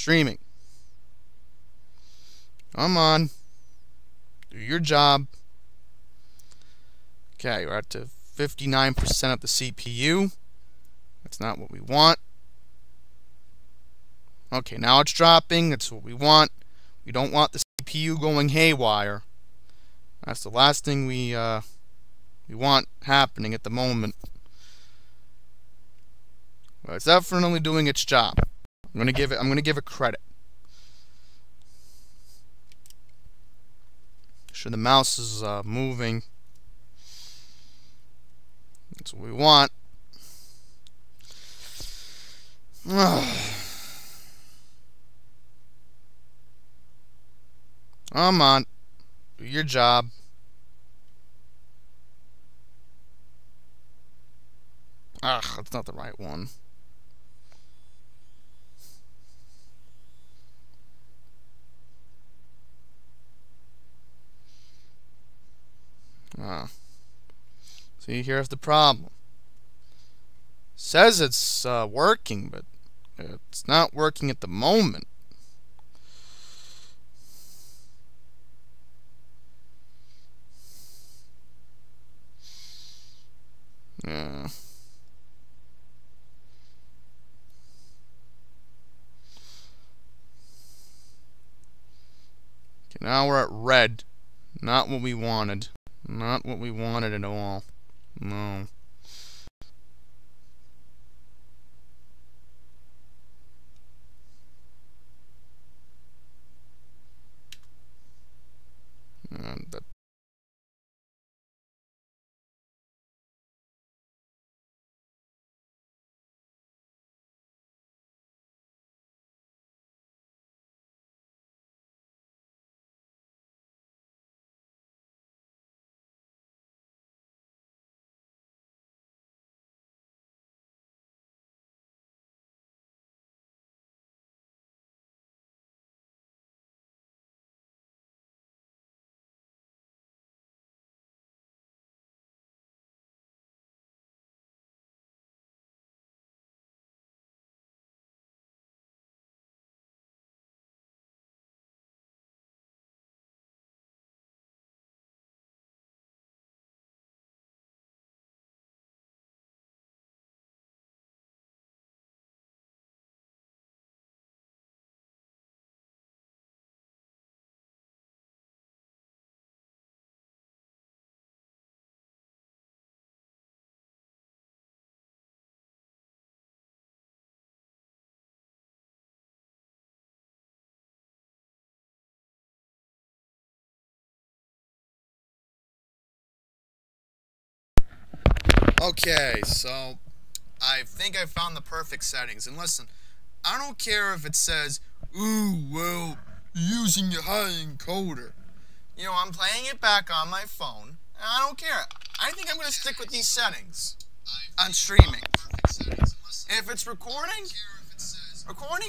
streaming. Come on. Do your job. Okay, we're at to 59% of the CPU. That's not what we want. Okay, now it's dropping. That's what we want. We don't want the CPU going haywire. That's the last thing we want happening at the moment. Well, it's definitely doing its job. I'm gonna give it credit. Sure, the mouse is moving. That's what we want. Come on, do your job. Ugh, that's not the right one. See, here's the problem. Says it's working, but it's not working at the moment. Yeah. Okay, now we're at red. Not what we wanted. Not what we wanted at all. No. That Okay, so I think I found the perfect settings. And listen, I don't care if it says, ooh, well, using your high encoder. You know, I'm playing it back on my phone, and I don't care. I think I'm going to stick with these settings on streaming. If it's recording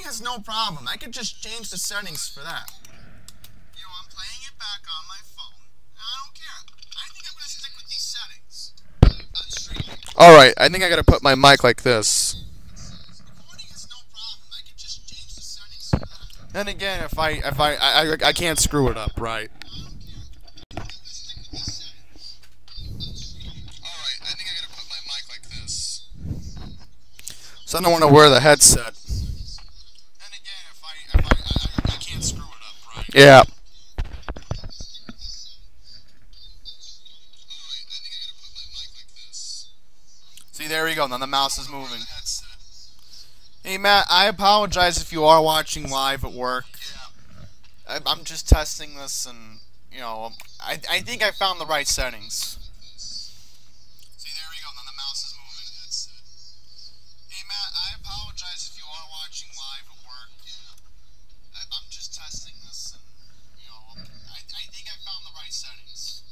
has no problem. I could just change the settings for that. You know, I'm playing it back on my phone, and I don't care. I think I'm going to stick with these settings. Alright, I think I gotta put my mic like this. And again, if I can't screw it up, right? Alright, I think I gotta put my mic like this. So I don't want to wear the headset. And again, if I can't screw it up, right? Yeah. See, there we go. Now the mouse is moving. Hey, Matt, I apologize if you are watching live at work. I'm just testing this, and, you know, I think I found the right settings. See, there we go. Now the mouse is moving. Hey, Matt, I apologize if you are watching live at work. I'm just testing this, and, you know, I think I found the right settings.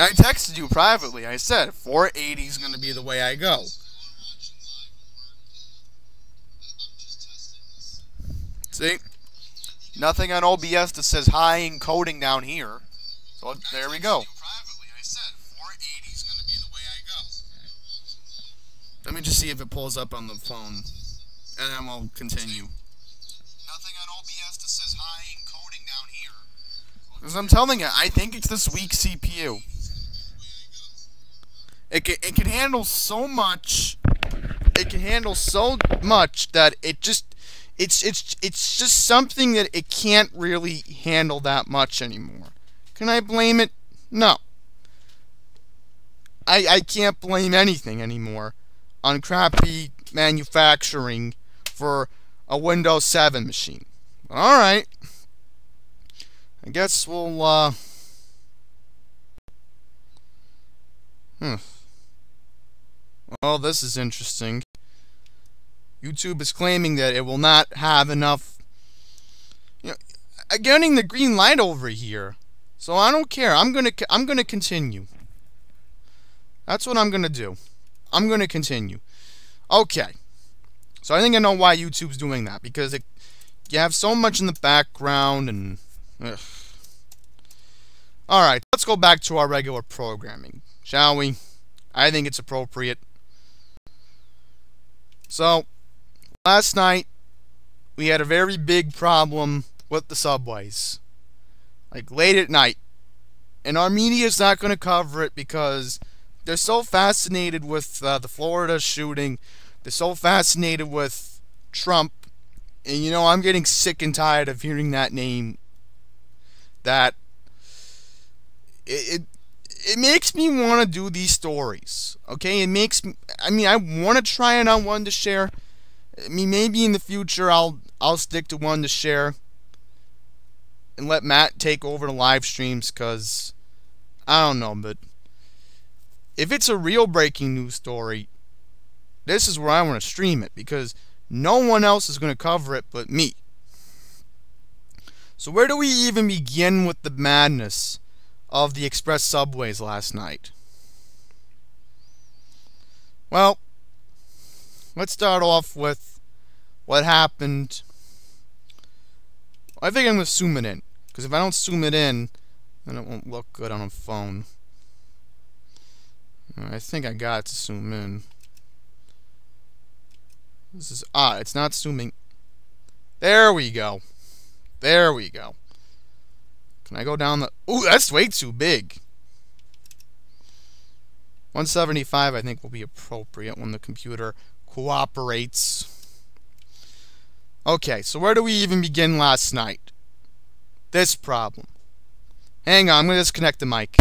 I texted you privately. I said 480 is going to be the way I go. See? Nothing on OBS that says high encoding down here. So there we go. Let me just see if it pulls up on the phone. and then we'll continue. Nothing on OBS that says high encoding down here. As I'm telling you, I think it's this weak CPU. It can handle so much. It can handle so much that it's just something that it can't really handle that much anymore. Can I blame it? No. I can't blame anything anymore on crappy manufacturing for a Windows 7 machine. Alright. I guess we'll, Well, this is interesting. YouTube is claiming that it will not have enough... You know, I'm getting the green light over here. So I don't care. I'm gonna continue. That's what I'm gonna do. I'm gonna continue. Okay. So I think I know why YouTube's doing that, because you have so much in the background and... Alright, let's go back to our regular programming, shall we? I think it's appropriate. So, last night, we had a very big problem with the subways. Like, late at night. And our media's not going to cover it because they're so fascinated with the Florida shooting. They're so fascinated with Trump. And, you know, I'm getting sick and tired of hearing that name. That it makes me want to do these stories. Okay? It makes me... I mean, I want to try and on one to share. I mean, maybe in the future I'll stick to one to share and let Matt take over the live streams, because I don't know, but if it's a real breaking news story, this is where I want to stream it, because no one else is going to cover it but me. So where do we even begin with the madness of the express subways last night? Well, let's start off with what happened. I think I'm going to zoom it in, because if I don't zoom it in, then it won't look good on a phone. I think I got it to zoom in. This is it's not zooming. There we go. There we go. Can I go down the... Ooh, that's way too big. 175 I think will be appropriate when the computer cooperates. Okay, so where do we even begin last night? This problem. Hang on, I'm going to disconnect the mic.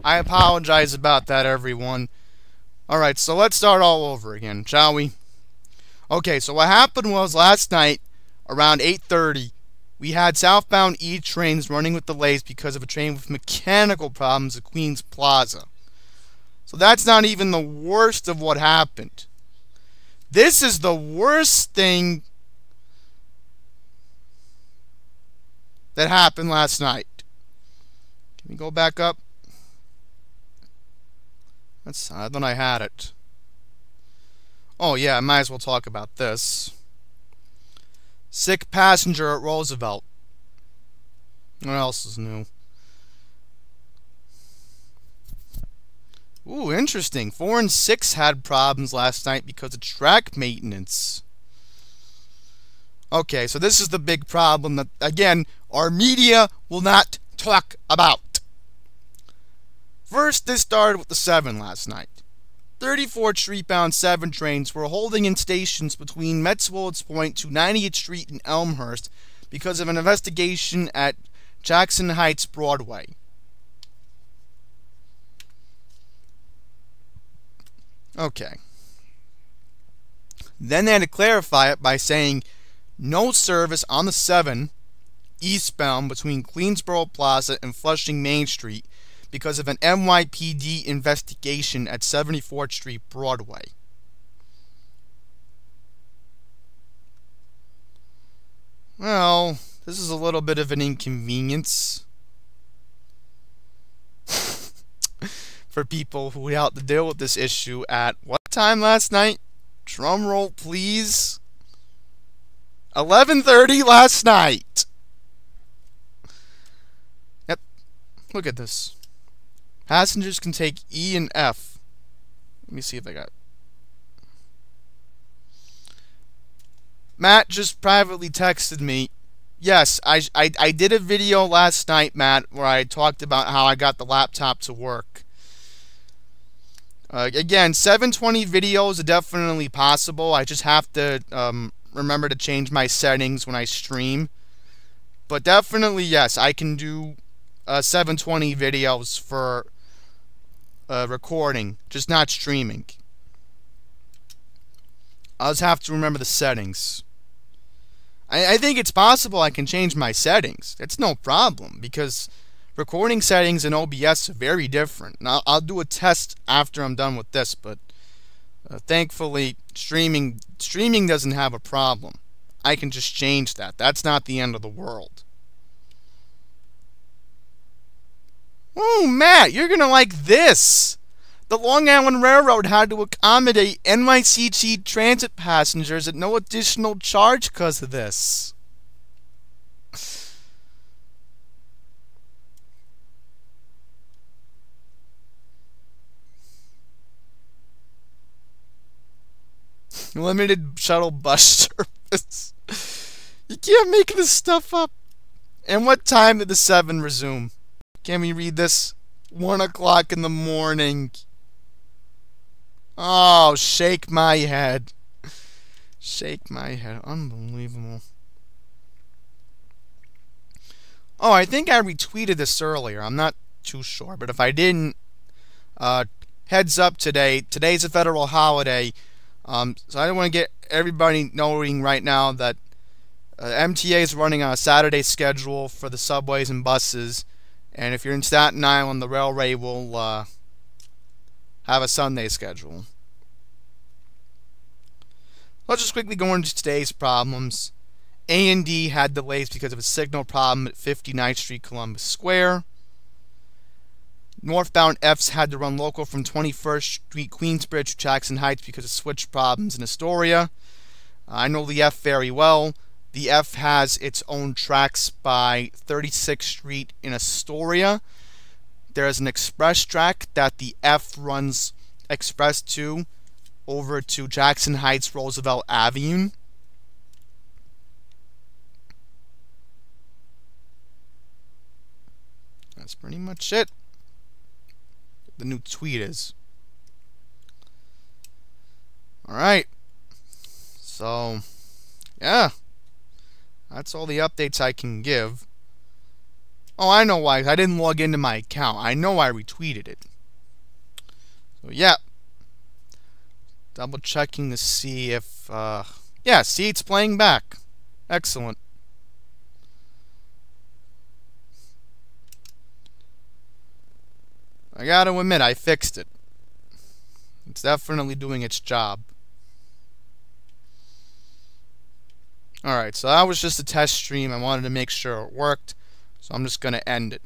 I apologize about that, everyone. Alright, so let's start all over again, shall we? Okay, so what happened was last night, around 8:30, we had southbound E trains running with delays because of a train with mechanical problems at Queens Plaza. So that's not even the worst of what happened. This is the worst thing that happened last night. Can we go back up? I thought I had it. Oh yeah, I might as well talk about this. Sick passenger at Roosevelt. What else is new? Ooh, interesting. 4 and 6 had problems last night because of track maintenance. Okay, so this is the big problem that, again, our media will not talk about. First, this started with the 7 last night. 34 streetbound 7 trains were holding in stations between Metz Willets Point to 90th Street and Elmhurst because of an investigation at Jackson Heights Broadway. Okay. Then they had to clarify it by saying no service on the 7 eastbound between Queensboro Plaza and Flushing Main Street because of an NYPD investigation at 74th Street, Broadway. Well, this is a little bit of an inconvenience for people who had to deal with this issue at what time last night? Drum roll, please. 11:30 last night. Yep. Look at this. Passengers can take E and F. Let me see if I got it. Matt just privately texted me. Yes, I did a video last night, Matt, where I talked about how I got the laptop to work. Again, 720 videos are definitely possible. I just have to remember to change my settings when I stream. But definitely, yes, I can do 720 videos for recording, just not streaming. I'll just have to remember the settings. I think it's possible I can change my settings. It's no problem, because recording settings in OBS are very different. Now, I'll do a test after I'm done with this, but thankfully, streaming doesn't have a problem. I can just change that. That's not the end of the world. Oh, Matt, you're going to like this. The Long Island Railroad had to accommodate NYCG transit passengers at no additional charge because of this. Limited shuttle bus service. You can't make this stuff up. And what time did the 7 resume? Can we read this? 1 o'clock in the morning. Oh, shake my head. Shake my head. Unbelievable. Oh, I think I retweeted this earlier. I'm not too sure. But if I didn't, heads up today. Today's a federal holiday. So I don't want to get everybody knowing right now that MTA is running on a Saturday schedule for the subways and buses. And if you're in Staten Island, the railway will have a Sunday schedule. Let's just quickly go into today's problems. A&D had delays because of a signal problem at 59th Street, Columbus Square. Northbound Fs had to run local from 21st Street, Queensbridge to Jackson Heights because of switch problems in Astoria. I know the F very well. The F has its own tracks by 36th Street in Astoria. There is an express track that the F runs express to over to Jackson Heights, Roosevelt Avenue. That's pretty much it. The new tweet is. Alright. So, yeah. That's all the updates I can give. Oh, I know why. I didn't log into my account. I know I retweeted it. So, yeah. Double checking to see if, yeah, see, it's playing back. Excellent. I gotta admit, I fixed it. It's definitely doing its job. Alright, so that was just a test stream. I wanted to make sure it worked, so I'm just gonna end it.